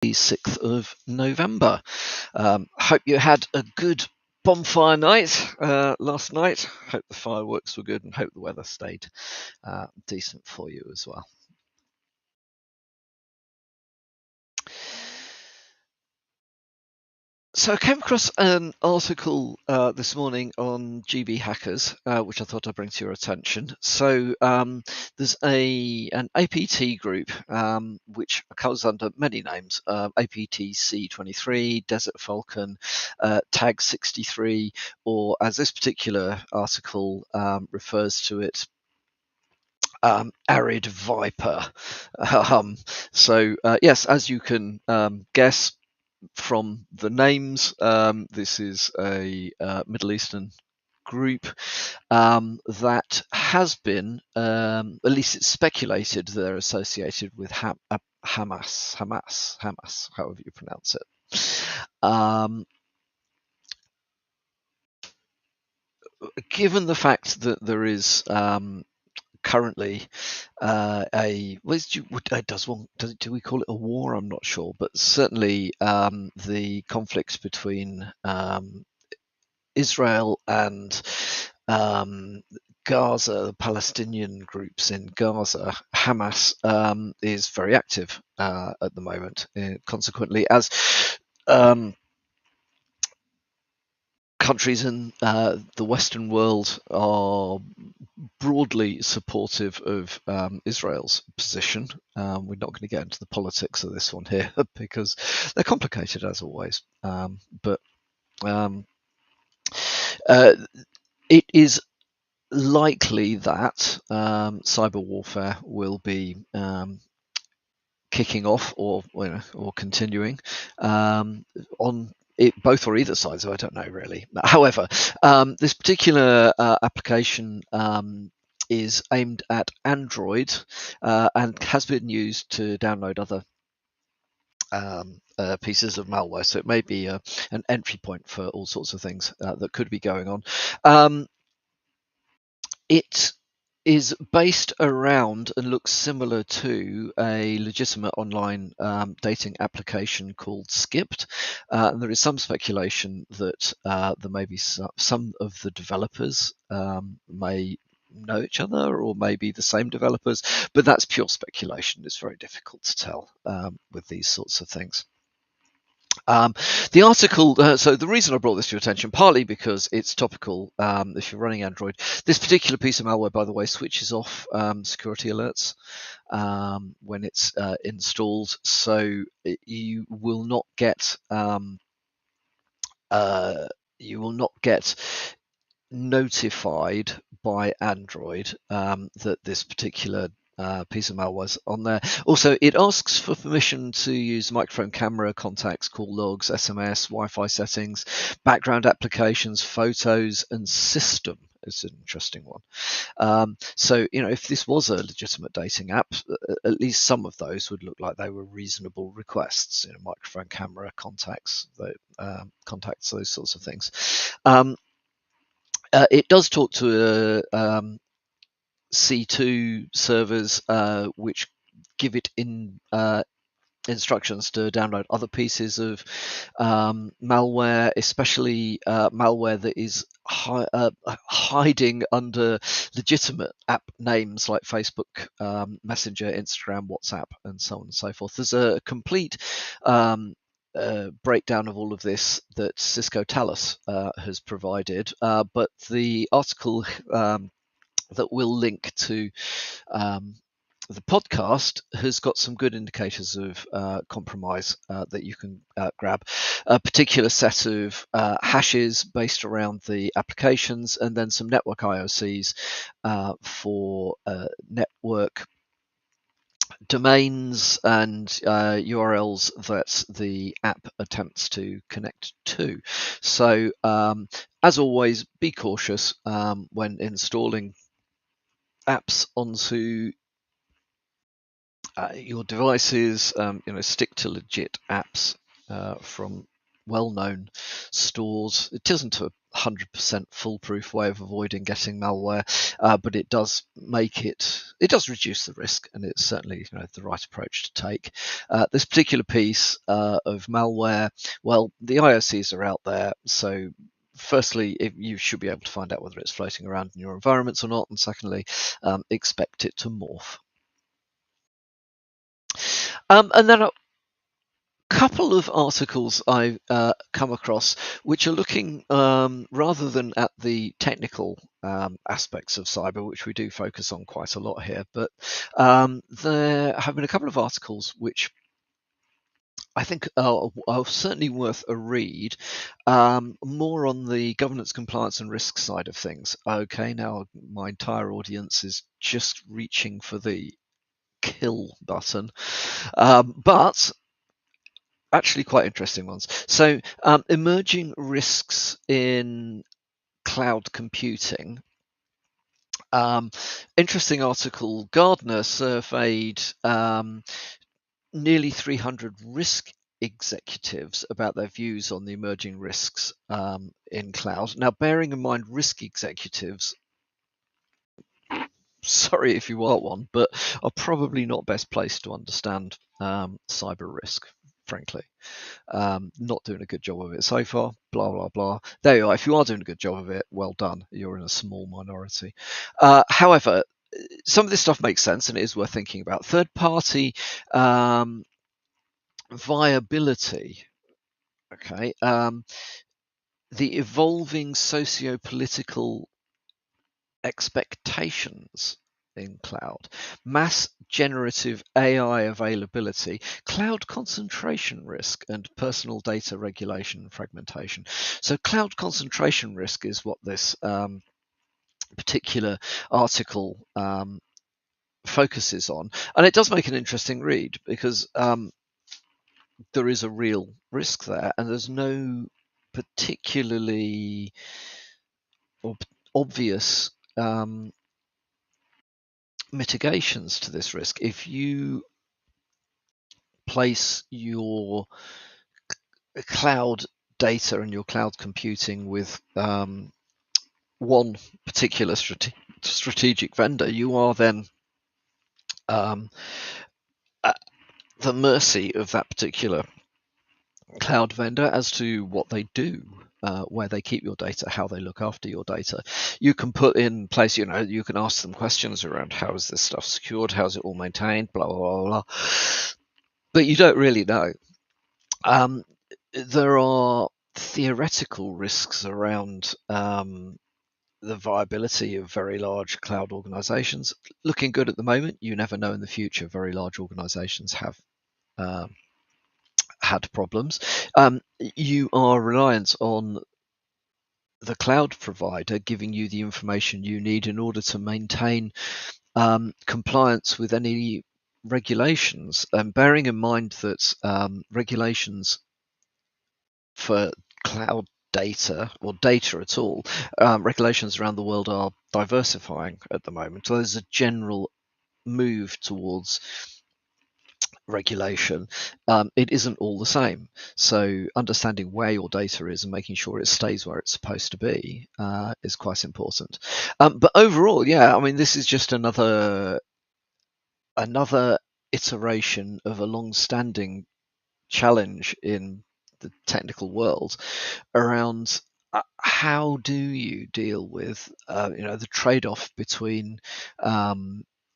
the 6th of November. Hope you had a good bonfire night last night. Hope the fireworks were good and hope the weather stayed decent for you as well. So I came across an article this morning on GB Hackers, which I thought I'd bring to your attention. So there's an APT group which comes under many names: APTC23, Desert Falcon, Tag 63, or as this particular article refers to it, Arid Viper. So yes, as you can guess from the names, this is a Middle Eastern group that has been, at least it's speculated, they're associated with Hamas, however you pronounce it. Given the fact that there is currently do we call it a war? I'm not sure, but certainly the conflict between Israel and Gaza, the Palestinian groups in Gaza, Hamas, is very active at the moment. Consequently, as countries in the Western world are broadly supportive of Israel's position. We're not going to get into the politics of this one here because they're complicated as always. But it is likely that cyber warfare will be kicking off or continuing on both or either sides. I don't know really. However, this particular application is aimed at Android and has been used to download other pieces of malware. So it may be an entry point for all sorts of things that could be going on. It is based around and looks similar to a legitimate online dating application called Skipped. And there is some speculation that there may be some of the developers may know each other or maybe the same developers, but that's pure speculation. It's very difficult to tell with these sorts of things. The article, so the reason I brought this to your attention, partly because it's topical if you're running Android. This particular piece of malware, by the way, switches off security alerts when it's installed, so you will not get notified by Android that this particular piece of malware was on there. Also, it asks for permission to use microphone, camera, contacts, call logs, SMS, Wi-Fi settings, background applications, photos, and system. It's an interesting one. So, if this was a legitimate dating app, at least some of those would look like they were reasonable requests. Microphone, camera, contacts, those sorts of things. It does talk to C2 servers, which give it instructions to download other pieces of malware, especially malware that is hiding under legitimate app names like Facebook, Messenger, Instagram, WhatsApp, and so on and so forth. There's a complete breakdown of all of this that Cisco Talos has provided, but the article that we'll link to the podcast has got some good indicators of compromise that you can grab. A particular set of hashes based around the applications, and then some network IOCs for network domains and URLs that the app attempts to connect to. So as always, be cautious when installing apps onto your devices. Stick to legit apps from well-known stores. It isn't a 100% foolproof way of avoiding getting malware, but it does reduce the risk, and it's certainly the right approach to take. This particular piece of malware, well, the IOCs are out there, so firstly, you should be able to find out whether it's floating around in your environments or not, and secondly, expect it to morph. And then a couple of articles I've come across which are looking rather than at the technical aspects of cyber, which we do focus on quite a lot here, but there have been a couple of articles which I think are certainly worth a read, more on the governance, compliance, and risk side of things. Okay, now my entire audience is just reaching for the kill button, but actually quite interesting ones. So, emerging risks in cloud computing. Interesting article. Gartner surveyed nearly 300 risk executives about their views on the emerging risks in cloud. Now, bearing in mind, risk executives, sorry if you are one, but are probably not best placed to understand cyber risk, frankly. Not doing a good job of it so far, blah, blah, blah. There you are. If you are doing a good job of it, well done. You're in a small minority. However, some of this stuff makes sense and it is worth thinking about. Third party viability. Okay. The evolving socio-political expectations in cloud, mass generative AI availability, cloud concentration risk, and personal data regulation and fragmentation. So cloud concentration risk is what this particular article focuses on, and it does make an interesting read because there is a real risk there, and there's no particularly obvious mitigations to this risk. If you place your cloud data and your cloud computing with one particular strategic vendor, you are then at the mercy of that particular cloud vendor as to what they do, where they keep your data, how they look after your data. You can put in place, you can ask them questions around how is this stuff secured, how's it all maintained, blah, blah, blah, blah. But you don't really know. There are theoretical risks around the viability of very large cloud organizations. Looking good at the moment. You never know in the future. Very large organizations have had problems. You are reliant on the cloud provider giving you the information you need in order to maintain compliance with any regulations, and bearing in mind that regulations for cloud data or data at all, regulations around the world are diversifying at the moment. So there's a general move towards regulation. It isn't all the same. So understanding where your data is and making sure it stays where it's supposed to be is quite important. But overall, yeah, I mean, this is just another iteration of a long-standing challenge in the technical world around how do you deal with the trade-off between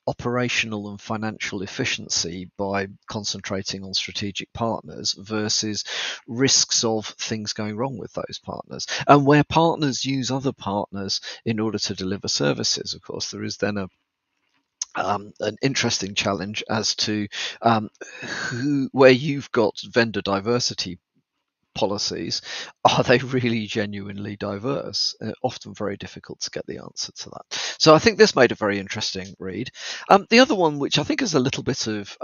operational and financial efficiency by concentrating on strategic partners versus risks of things going wrong with those partners, and where partners use other partners in order to deliver services. Of course, there is then an interesting challenge as to where you've got vendor diversity policies, are they really genuinely diverse? Often very difficult to get the answer to that. So I think this made a very interesting read. The other one, which I think is a little bit of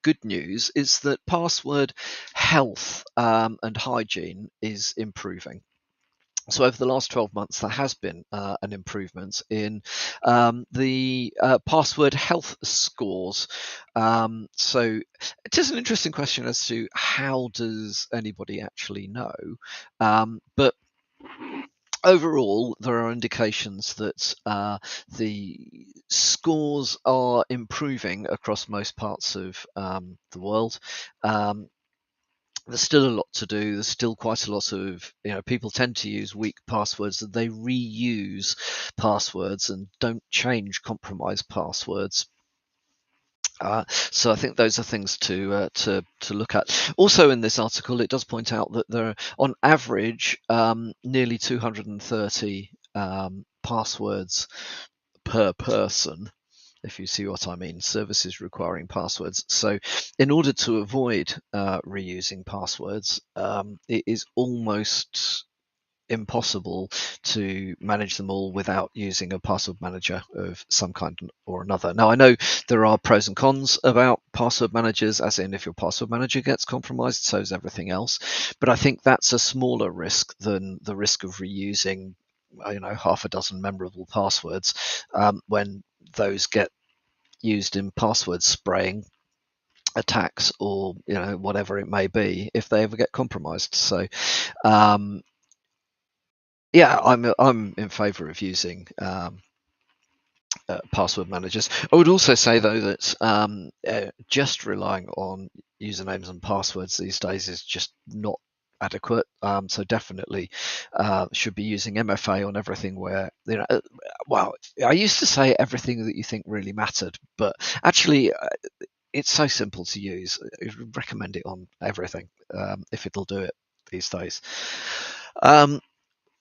good news, is that password health and hygiene is improving. So over the last 12 months, there has been an improvement in the password health scores. So it is an interesting question as to how does anybody actually know, but overall, there are indications that the scores are improving across most parts of the world. There's still a lot to do. There's still quite a lot of, people tend to use weak passwords, and they reuse passwords and don't change compromised passwords. So I think those are things to look at. Also, in this article, it does point out that there are, on average, nearly 230 passwords per person, if you see what I mean, services requiring passwords. So in order to avoid reusing passwords, it is almost impossible to manage them all without using a password manager of some kind or another. Now, I know there are pros and cons about password managers, as in if your password manager gets compromised, so is everything else. But I think that's a smaller risk than the risk of reusing, half a dozen memorable passwords when those get used in password spraying attacks, or whatever it may be, if they ever get compromised. So yeah, I'm in favour of using password managers. I would also say though that just relying on usernames and passwords these days is just not adequate. So definitely should be using MFA on everything where, well, I used to say everything that you think really mattered, but actually it's so simple to use. I would recommend it on everything if it'll do it these days.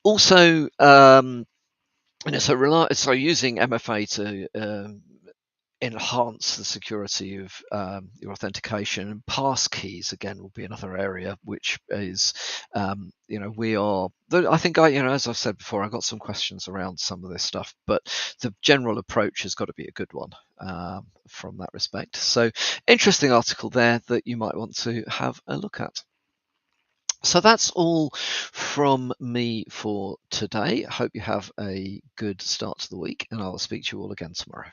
Also, so using MFA to enhance the security of your authentication, and pass keys again will be another area which is, we are. I think as I've said before, I got some questions around some of this stuff, but the general approach has got to be a good one from that respect. So interesting article there that you might want to have a look at. So that's all from me for today. I hope you have a good start to the week, and I'll speak to you all again tomorrow.